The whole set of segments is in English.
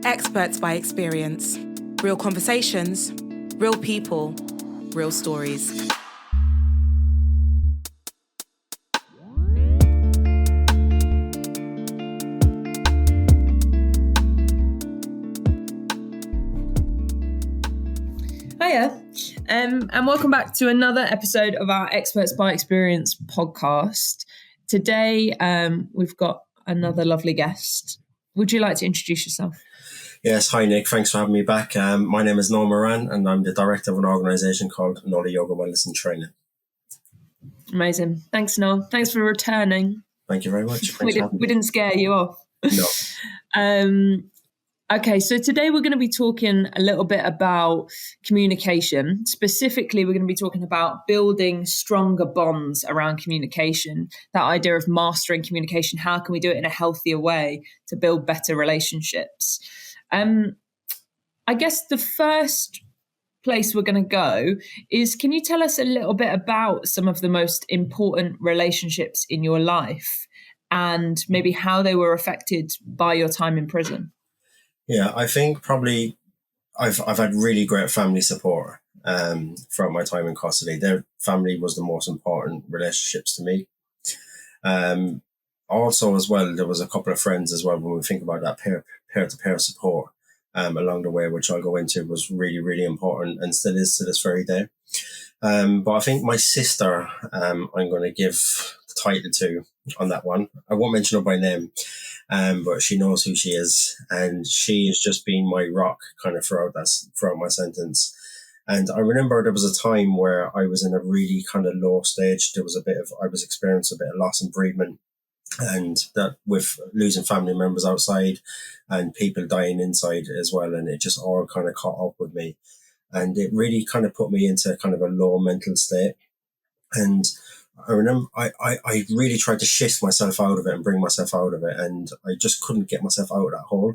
Experts by experience. Real conversations, real people, real stories. Hiya, and welcome back to another episode of our Experts by Experience podcast. Today, we've got another lovely guest. Would you like to introduce yourself? Yes, hi Nick, thanks for having me back. My name is Noel Moran and I'm the director of an organisation called Noela Yoga Wellness and Training. Amazing. Thanks, Noel. Thanks for returning. Thank you very much. We didn't scare you off. No. Okay, so today we're going to be talking a little bit about communication. Specifically, we're going to be talking about building stronger bonds around communication, that idea of mastering communication. How can we do it in a healthier way to build better relationships? I guess the first place we're going to go is, can you tell us a little bit about some of the most important relationships in your life and maybe how they were affected by your time in prison? Yeah, I think probably I've had really great family support throughout my time in custody. Their family was the most important relationships to me. Also, as well, there was a couple of friends as well when we think about that peer-to-peer support along the way, which I'll go into, was really, really important and still is to this very day. But I think my sister, I'm going to give the title to on that one. I won't mention her by name. But she knows who she is, and she has just been my rock kind of throughout my sentence. And I remember there was a time where I was in a really kind of low stage. I was experiencing a bit of loss and bereavement, and that with losing family members outside and people dying inside as well. And it just all kind of caught up with me, and it really kind of put me into kind of a low mental state. And I remember I really tried to shift myself out of it and bring myself out of it, and I just couldn't get myself out of that hole.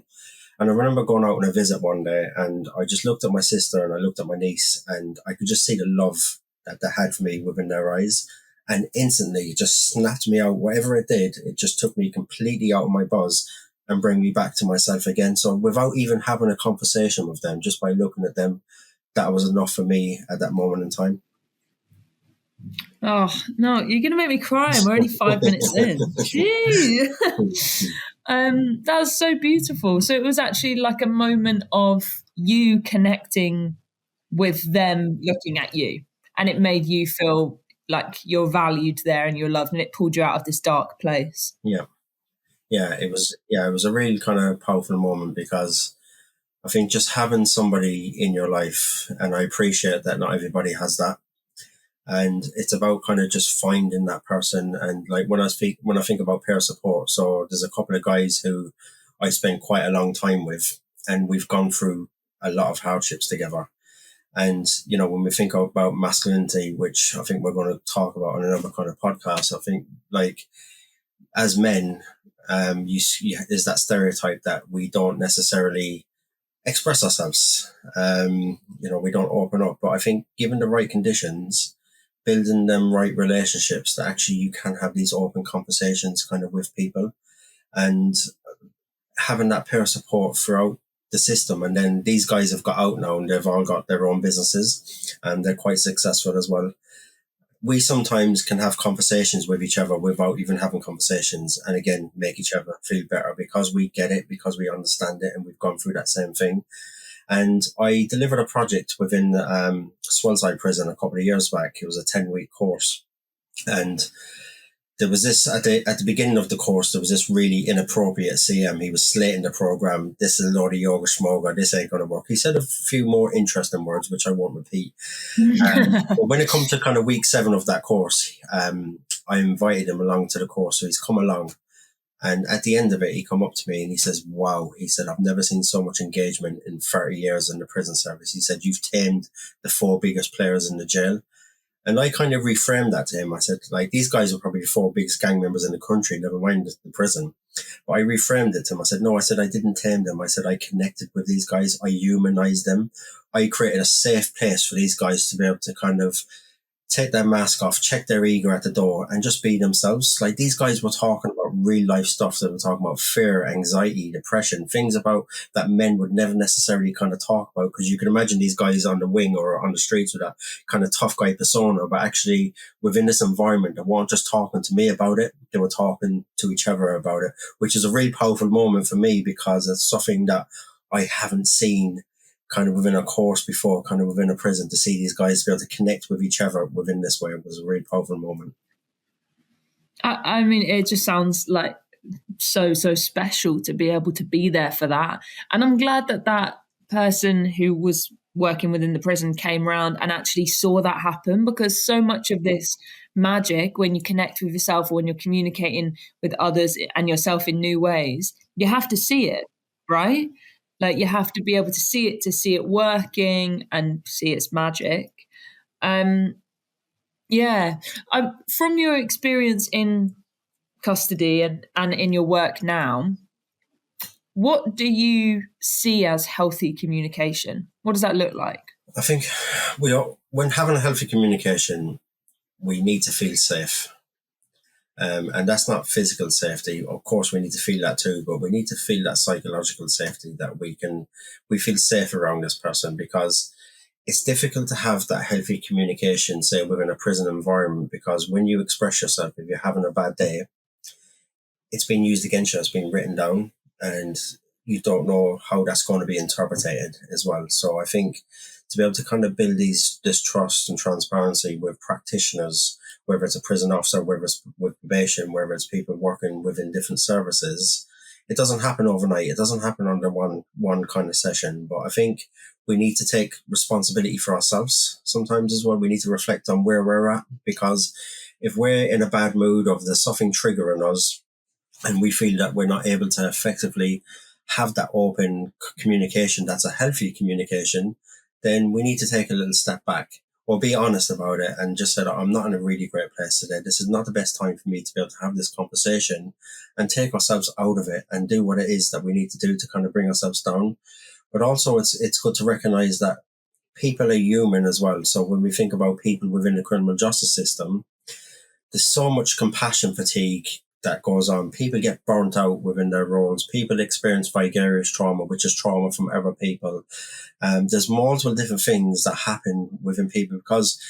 And I remember going out on a visit one day, and I just looked at my sister and I looked at my niece, and I could just see the love that they had for me within their eyes. And instantly it just snapped me out. Whatever it did, it just took me completely out of my buzz and bring me back to myself again. So without even having a conversation with them, just by looking at them, that was enough for me at that moment in time. Oh, no, you're going to make me cry. I'm already 5 minutes in. Gee. That was so beautiful. So it was actually like a moment of you connecting with them looking at you, and it made you feel like you're valued there and you're loved, and it pulled you out of this dark place. Yeah. It was a really kind of powerful moment, because I think just having somebody in your life, and I appreciate that not everybody has that. And it's about kind of just finding that person. And like when I think about peer support, so there's a couple of guys who I spent quite a long time with, and we've gone through a lot of hardships together. And, you know, when we think about masculinity, which I think we're going to talk about on another kind of podcast, I think like as men, there's that stereotype that we don't necessarily express ourselves. We don't open up. But I think given the right conditions, building them right relationships, that actually you can have these open conversations kind of with people, and having that peer support throughout the system. And then these guys have got out now and they've all got their own businesses and they're quite successful as well. We sometimes can have conversations with each other without even having conversations, and again, make each other feel better because we get it, because we understand it, and we've gone through that same thing. And I delivered a project within Swellside Prison a couple of years back. It was a 10-week course. And there was this, at the beginning of the course, there was this really inappropriate CM. He was slating the program. This is a load of yoga schmoga. This ain't going to work. He said a few more interesting words, which I won't repeat. But when it comes to kind of week 7 of that course, I invited him along to the course. So he's come along. And at the end of it, he come up to me and he says, wow, he said, I've never seen so much engagement in 30 years in the prison service. He said, you've tamed the 4 biggest players in the jail. And I kind of reframed that to him. I said, like, these guys are probably the 4 biggest gang members in the country, never mind the prison. But I reframed it to him. I said, no, I said, I didn't tame them. I said, I connected with these guys. I humanized them. I created a safe place for these guys to be able to kind of take their mask off, check their ego at the door, and just be themselves. Like, these guys were talking about real life stuff. They were talking about fear, anxiety, depression, things about that men would never necessarily kind of talk about, because you can imagine these guys on the wing or on the streets with that kind of tough guy persona, but actually within this environment, they weren't just talking to me about it, they were talking to each other about it, which is a really powerful moment for me, because it's something that I haven't seen kind of within a course before, kind of within a prison, to see these guys be able to connect with each other within this way. It was a really powerful moment. I mean, it just sounds like so special to be able to be there for that. And I'm glad that that person who was working within the prison came around and actually saw that happen, because so much of this magic, when you connect with yourself or when you're communicating with others and yourself in new ways, you have to see it, right? Like, you have to be able to see it working and see its magic. Um, yeah. From your experience in custody and in your work now, what do you see as healthy communication? What does that look like? I think when having a healthy communication, we need to feel safe. And that's not physical safety. Of course, we need to feel that too, but we need to feel that psychological safety, that we feel safe around this person, because it's difficult to have that healthy communication, say, within a prison environment, because when you express yourself, if you're having a bad day, it's being used against you, it's being written down, and you don't know how that's going to be interpreted as well. So I think to be able to kind of build this trust and transparency with practitioners, whether it's a prison officer, whether it's with probation, whether it's people working within different services, it doesn't happen overnight. It doesn't happen under one kind of session. But I think we need to take responsibility for ourselves sometimes as well. We need to reflect on where we're at, because if we're in a bad mood or there's something triggering us, and we feel that we're not able to effectively have that open communication, that's a healthy communication, then we need to take a little step back or be honest about it and just say that I'm not in a really great place today. This is not the best time for me to be able to have this conversation, and take ourselves out of it and do what it is that we need to do to kind of bring ourselves down. But also it's good to recognize that people are human as well. So when we think about people within the criminal justice system, there's so much compassion fatigue that goes on. People get burnt out within their roles. People experience vicarious trauma, which is trauma from other people. There's multiple different things that happen within people, because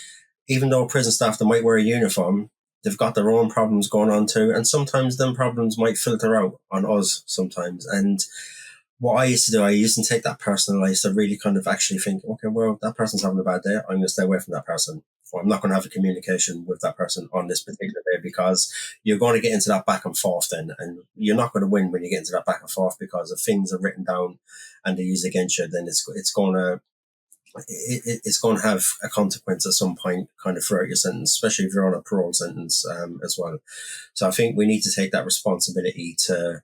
even though prison staff, they might wear a uniform, they've got their own problems going on too. And sometimes them problems might filter out on us sometimes. And what I used to do, I used to take that personal. I used to really kind of actually think, okay, well, that person's having a bad day. I'm going to stay away from that person. Or I'm not going to have a communication with that person on this particular day, because you're going to get into that back and forth then. And you're not going to win when you get into that back and forth, because if things are written down and they're used against you, then it's going to have a consequence at some point kind of throughout your sentence, especially if you're on a parole sentence as well. So I think we need to take that responsibility to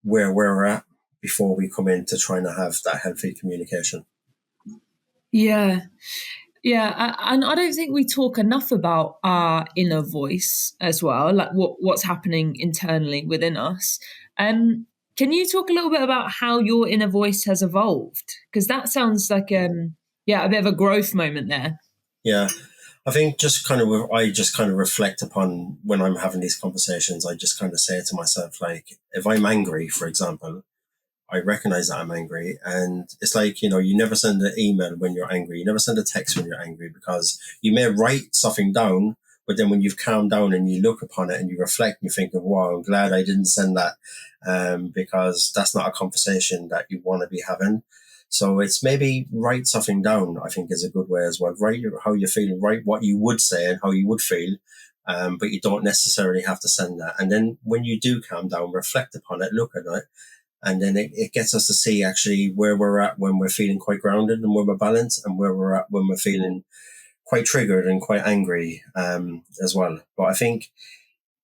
where we're at before we come in to trying to have that healthy communication. Yeah. Yeah, and I don't think we talk enough about our inner voice as well, like what's happening internally within us. Can you talk a little bit about how your inner voice has evolved? Because that sounds like a bit of a growth moment there. Yeah, I think I just kind of reflect upon when I'm having these conversations. I just kind of say to myself, like, if I'm angry, for example, I recognize that I'm angry. And it's like, you never send an email when you're angry. You never send a text when you're angry, because you may write something down, but then when you've calmed down and you look upon it and you reflect, and you think, wow, I'm glad I didn't send that, because that's not a conversation that you want to be having. So it's maybe write something down, I think, is a good way as well. Write how you're feeling, write what you would say and how you would feel. But you don't necessarily have to send that. And then when you do calm down, reflect upon it, look at it. And then it gets us to see actually where we're at when we're feeling quite grounded and when we're balanced, and where we're at when we're feeling quite triggered and quite angry as well. But I think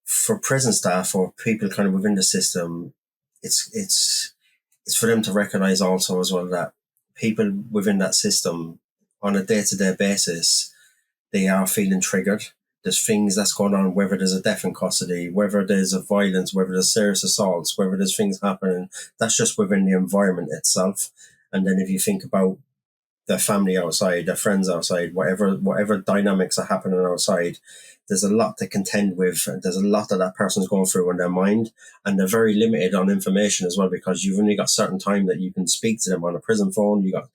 for prison staff or people kind of within the system, it's for them to recognize also as well that people within that system on a day-to-day basis, they are feeling triggered. There's things that's going on, whether there's a death in custody, whether there's a violence, whether there's serious assaults, whether there's things happening. That's just within the environment itself. And then if you think about their family outside, their friends outside, whatever dynamics are happening outside, there's a lot to contend with. There's a lot that person's going through in their mind, and they're very limited on information as well, because you've only got certain time that you can speak to them on a prison phone. You got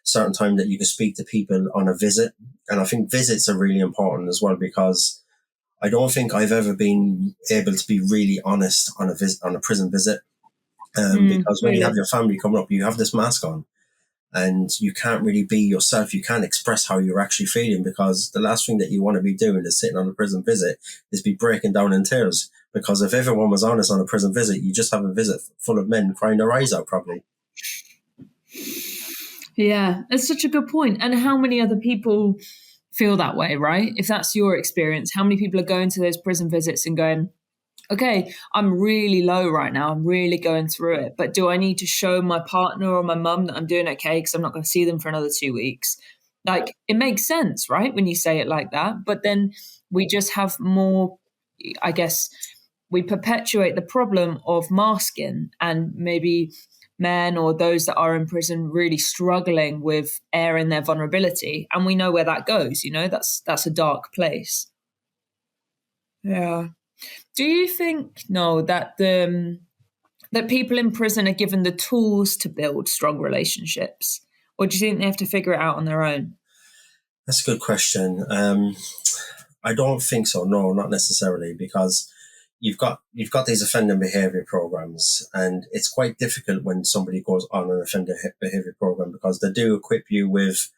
certain time that you can speak to people on a visit. And I think visits are really important as well, because I don't think I've ever been able to be really honest on a prison visit. Because when you have your family coming up, you have this mask on, and you can't really be yourself. You can't express how you're actually feeling, because the last thing that you want to be doing is sitting on a prison visit is be breaking down in tears. Because if everyone was honest on a prison visit, you just have a visit full of men crying their eyes out, probably. Yeah, that's such a good point. And how many other people feel that way, right? If that's your experience, how many people are going to those prison visits and going, okay, I'm really low right now. I'm really going through it. But do I need to show my partner or my mum that I'm doing okay because I'm not going to see them for another 2 weeks? Like, it makes sense, right, when you say it like that. But then we just have more, I guess, we perpetuate the problem of masking, and maybe men or those that are in prison really struggling with airing their vulnerability. And we know where that goes, that's a dark place. Yeah. Do you think, no, that that people in prison are given the tools to build strong relationships, or do you think they have to figure it out on their own? That's a good question. I don't think so. No, not necessarily, because you've got these offending behaviour programs, and it's quite difficult when somebody goes on an offending behaviour program, because they do equip you with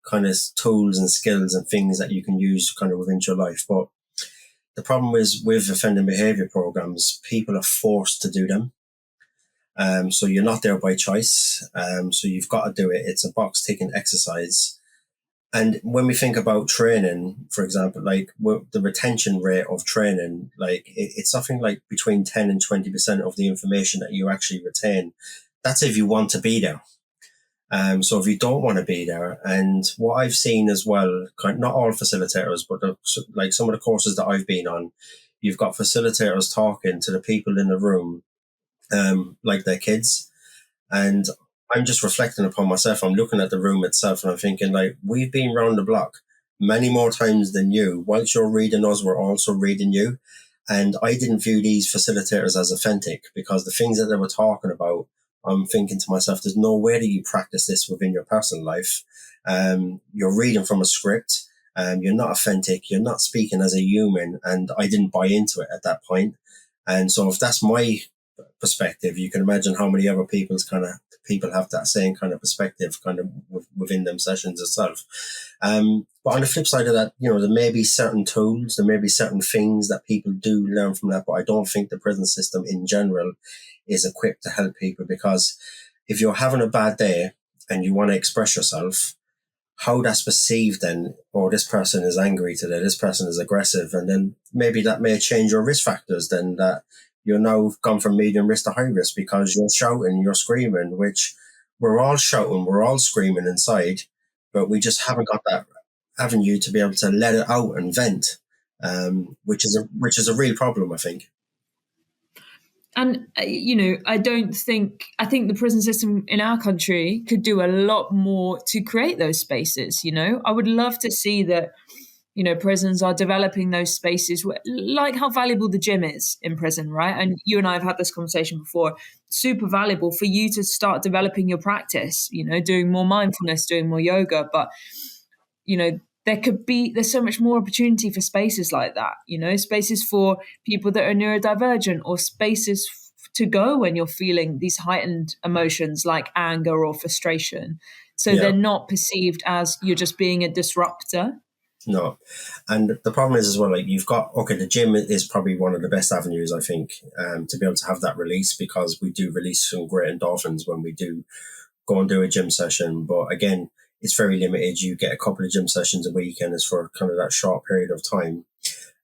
kind of tools and skills and things that you can use kind of within your life. But the problem is with offending behaviour programs, people are forced to do them. So you're not there by choice. So you've got to do it. It's a box ticking exercise. And when we think about training, for example, like the retention rate of training, like it's something like between 10 and 20% of the information that you actually retain. That's if you want to be there. So if you don't want to be there, and what I've seen as well, not all facilitators, but like some of the courses that I've been on, you've got facilitators talking to the people in the room, like their kids. And I'm just reflecting upon myself. I'm looking at the room itself, and I'm thinking, like, we've been round the block many more times than you. Whilst you're reading us, we're also reading you. And I didn't view these facilitators as authentic, because the things that they were talking about, I'm thinking to myself, there's no way that you practice this within your personal life. You're reading from a script. You're not authentic. You're not speaking as a human. And I didn't buy into it at that point. And so if that's my perspective, you can imagine how many other people have that same kind of perspective kind of within them sessions itself. But on the flip side of that, there may be certain tools, there may be certain things that people do learn from that, but I don't think the prison system in general is equipped to help people, because if you're having a bad day and you want to express yourself, how that's perceived then, or this person is angry today, this person is aggressive, and then maybe that may change your risk factors, then that you're now gone from medium risk to high risk because you're shouting, you're screaming, which we're all shouting, we're all screaming inside, but we just haven't got that avenue to be able to let it out and vent, which is a real problem, I think. And, I think the prison system in our country could do a lot more to create those spaces. I would love to see that, prisons are developing those spaces, like how valuable the gym is in prison, right? And you and I have had this conversation before. Super valuable for you to start developing your practice, doing more mindfulness, doing more yoga. But, there's so much more opportunity for spaces like that, spaces for people that are neurodivergent, or spaces to go when you're feeling these heightened emotions like anger or frustration. So they're not perceived as you're just being a disruptor. No. And the problem is as well, like the gym is probably one of the best avenues, I think, to be able to have that release, because we do release some great endorphins when we do go and do a gym session. But again, it's very limited. You get a couple of gym sessions a week, and it's for kind of that short period of time.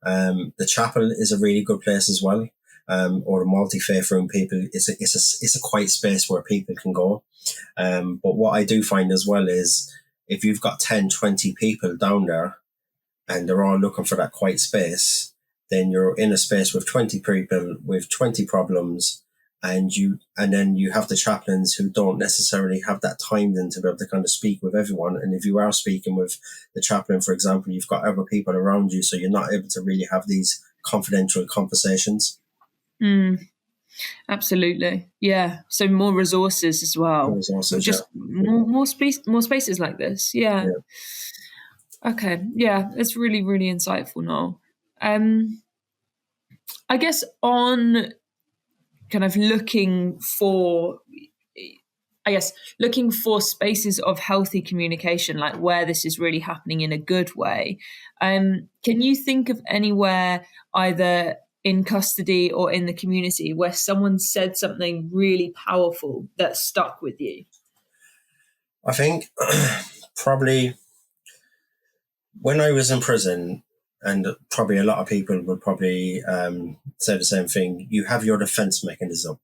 The chapel is a really good place as well. Or the multi-faith room, it's a quiet space where people can go. But what I do find as well is, if you've got 10, 20 people down there and they're all looking for that quiet space, then you're in a space with 20 people with 20 problems, and then you have the chaplains who don't necessarily have that time then to be able to kind of speak with everyone. And if you are speaking with the chaplain, for example, you've got other people around you, so you're not able to really have these confidential conversations. Absolutely, yeah. So more resources as well. Resources, Just more spaces like this. Yeah. Okay. Yeah, it's really, really insightful, Noel. I guess on kind of looking for spaces of healthy communication, like where this is really happening in a good way. Can you think of anywhere, either in custody or in the community, where someone said something really powerful that stuck with you? I think probably when I was in prison, and probably a lot of people would probably say the same thing, you have your defense mechanism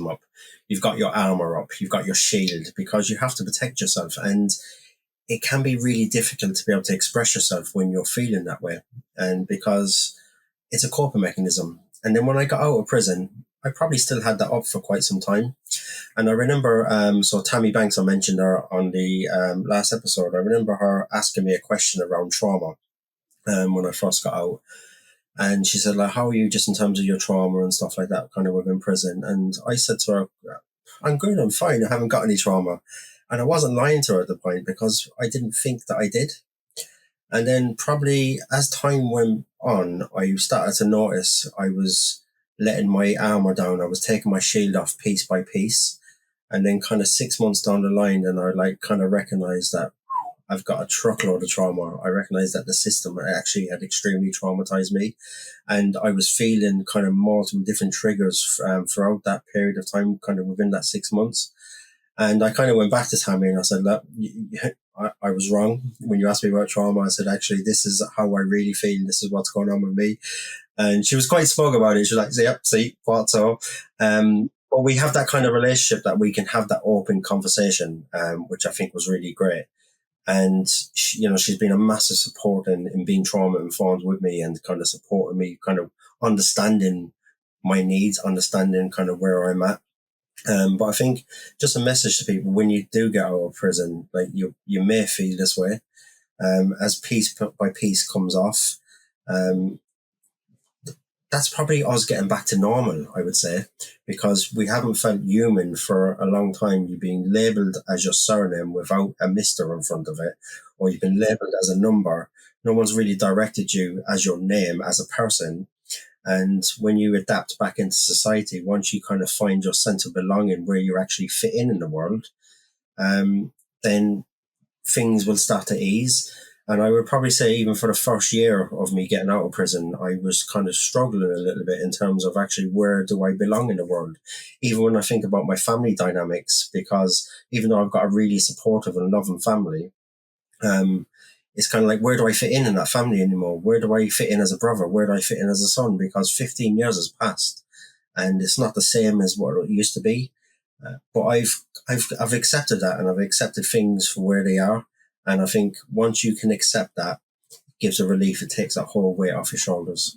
up. You've got your armor up, you've got your shield, because you have to protect yourself. And it can be really difficult to be able to express yourself when you're feeling that way. And because it's a coping mechanism. And then when I got out of prison, I probably still had that up for quite some time. And I remember, so Tammy Banks, I mentioned her on the last episode. I remember her asking me a question around trauma when I first got out. And she said, like, how are you just in terms of your trauma and stuff like that, kind of within prison? And I said to her, I'm good, I'm fine, I haven't got any trauma. And I wasn't lying to her at the point, because I didn't think that I did. And then probably as time went on, I started to notice I was letting my armor down. I was taking my shield off piece by piece. And then kind of 6 months down the line, then I like kind of recognized that I've got a truckload of trauma. I recognized that the system actually had extremely traumatized me. And I was feeling kind of multiple different triggers throughout that period of time, kind of within that 6 months. And I kind of went back to Tammy and I said, look, I was wrong. When you asked me about trauma, I said, actually, this is how I really feel. This is what's going on with me. And she was quite smug about it. She was like, yep, see, what so? But we have that kind of relationship that we can have that open conversation, which I think was really great. And she, she's been a massive support in being trauma informed with me and kind of supporting me, kind of understanding my needs, understanding kind of where I'm at. But I think just a message to people, when you do get out of prison, like you may feel this way, as piece by piece comes off. That's probably us getting back to normal, I would say, because we haven't felt human for a long time. You've been labelled as your surname without a Mr. in front of it, or you've been labelled as a number. No one's really directed you as your name, as a person. And when you adapt back into society, once you kind of find your sense of belonging, where you actually fit in the world, then things will start to ease. And I would probably say even for the first year of me getting out of prison, I was kind of struggling a little bit in terms of actually where do I belong in the world? Even when I think about my family dynamics, because even though I've got a really supportive and loving family, it's kind of like, where do I fit in that family anymore? Where do I fit in as a brother? Where do I fit in as a son? Because 15 years has passed and it's not the same as what it used to be. But I've accepted that, and I've accepted things for where they are. And I think once you can accept that, it gives a relief. It takes that whole weight off your shoulders.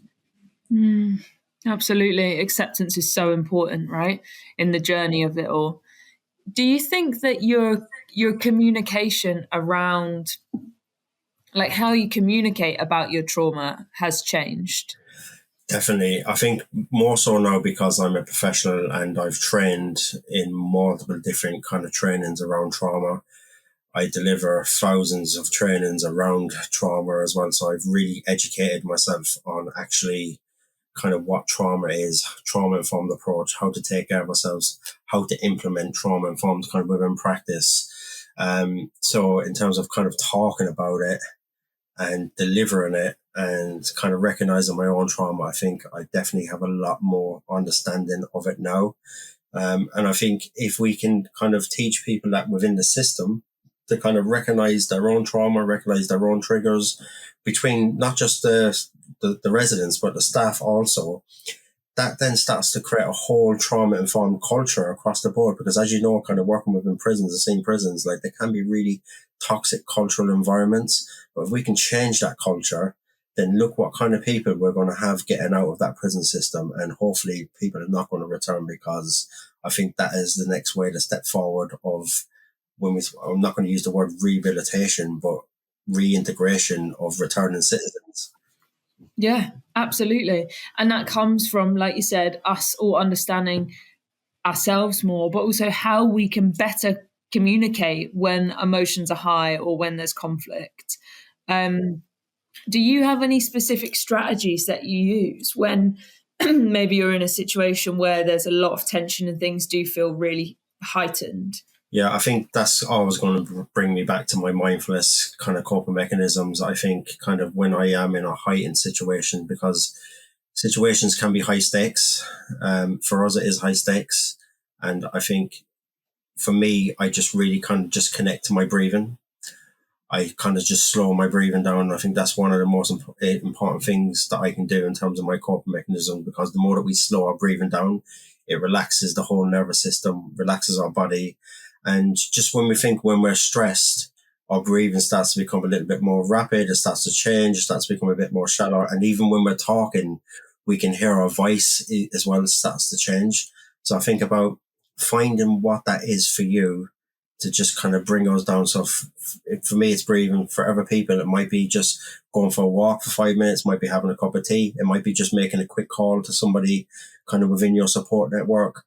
Absolutely. Acceptance is so important, right? In the journey of it all. Do you think that your communication around, like how you communicate about your trauma, has changed? Definitely. I think more so now because I'm a professional and I've trained in multiple different kind of trainings around trauma. I deliver thousands of trainings around trauma as well. So I've really educated myself on actually kind of what trauma is, trauma-informed approach, how to take care of ourselves, how to implement trauma-informed kind of within practice. So in terms of kind of talking about it and delivering it and kind of recognizing my own trauma, I think I definitely have a lot more understanding of it now. And I think if we can kind of teach people that within the system to kind of recognize their own trauma, recognize their own triggers between not just the residents, but the staff also, that then starts to create a whole trauma-informed culture across the board. Because as you know, kind of working within prisons, the same prisons, like they can be really toxic cultural environments. But if we can change that culture, then look what kind of people we're going to have getting out of that prison system. And hopefully people are not going to return, because I think that is the next way to step forward of I'm not going to use the word rehabilitation, but reintegration of returning citizens. Yeah, absolutely. And that comes from, like you said, us all understanding ourselves more, but also how we can better communicate when emotions are high or when there's conflict. Do you have any specific strategies that you use when maybe you're in a situation where there's a lot of tension and things do feel really heightened? Yeah, I think that's always going to bring me back to my mindfulness kind of coping mechanisms. I think kind of when I am in a heightened situation, because situations can be high stakes. For us, it is high stakes. And I think for me, I just really kind of just connect to my breathing. I kind of just slow my breathing down. I think that's one of the most important things that I can do in terms of my coping mechanism, because the more that we slow our breathing down, it relaxes the whole nervous system, relaxes our body. And just when we're stressed, our breathing starts to become a little bit more rapid. It starts to change. It starts to become a bit more shallow. And even when we're talking, we can hear our voice as well starts to change. So I think about finding what that is for you to just kind of bring us down. So for me, it's breathing. For other people, it might be just going for a walk for 5 minutes, might be having a cup of tea. It might be just making a quick call to somebody kind of within your support network.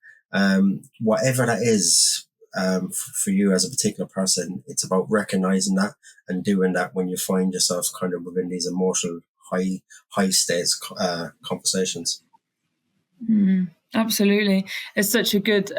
Whatever that is, for you as a particular person, it's about recognizing that and doing that when you find yourself kind of within these emotional high stakes conversations. Absolutely. It's such a good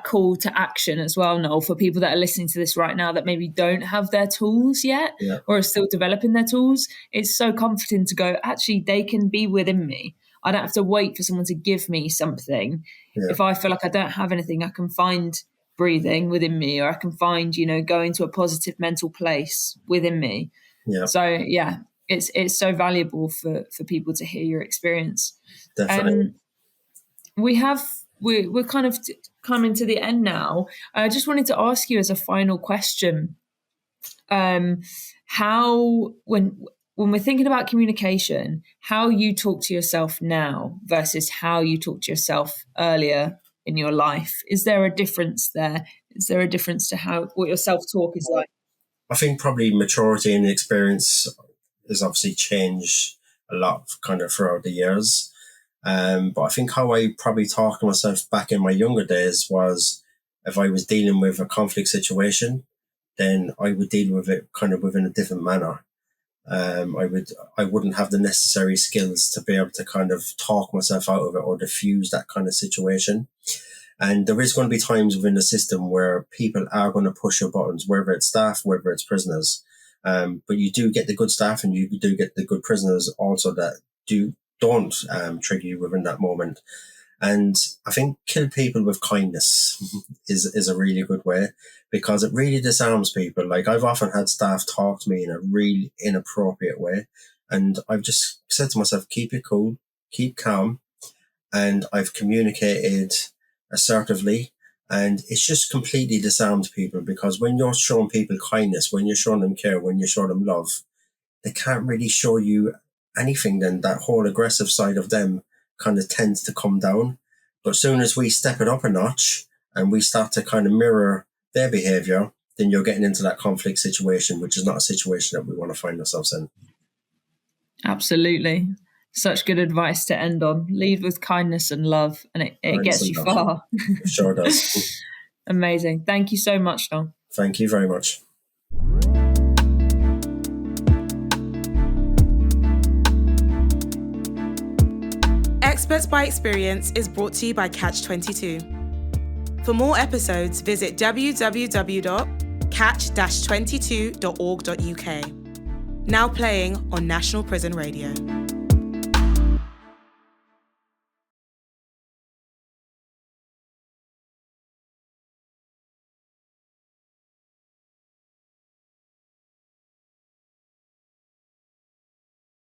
call to action as well, Noel, for people that are listening to this right now that maybe don't have their tools yet or are still developing their tools. It's so comforting to go, actually, they can be within me. I don't have to wait for someone to give me something. If I feel like I don't have anything, I can find breathing within me, or I can find, going to a positive mental place within me. So it's so valuable for people to hear your experience. Definitely. We're kind of coming to the end now. I just wanted to ask you as a final question, how when we're thinking about communication, how you talk to yourself now versus how you talk to yourself earlier in your life. Is there a difference there? Is there a difference to what your self-talk is like? I think probably maturity and experience has obviously changed a lot kind of throughout the years. But I think how I probably talked to myself back in my younger days was, if I was dealing with a conflict situation, then I would deal with it kind of within a different manner. I wouldn't have the necessary skills to be able to kind of talk myself out of it or diffuse that kind of situation. And there is going to be times within the system where people are going to push your buttons, whether it's staff, whether it's prisoners. But you do get the good staff and you do get the good prisoners also that don't trigger you within that moment. And I think kill people with kindness is a really good way, because it really disarms people. Like, I've often had staff talk to me in a really inappropriate way, and I've just said to myself, keep it cool, keep calm. And I've communicated assertively, and it's just completely disarmed people, because when you're showing people kindness, when you're showing them care, when you show them love, they can't really show you anything. Then that whole aggressive side of them kind of tends to come down. But as soon as we step it up a notch and we start to kind of mirror their behavior, then you're getting into that conflict situation, which is not a situation that we want to find ourselves in. Absolutely. Such good advice to end on. Lead with kindness and love, and it gets you far. It sure does. Amazing. Thank you so much, Noel. Thank you very much. Experts by Experience is brought to you by Catch-22. For more episodes, visit www.catch-22.org.uk. Now playing on National Prison Radio.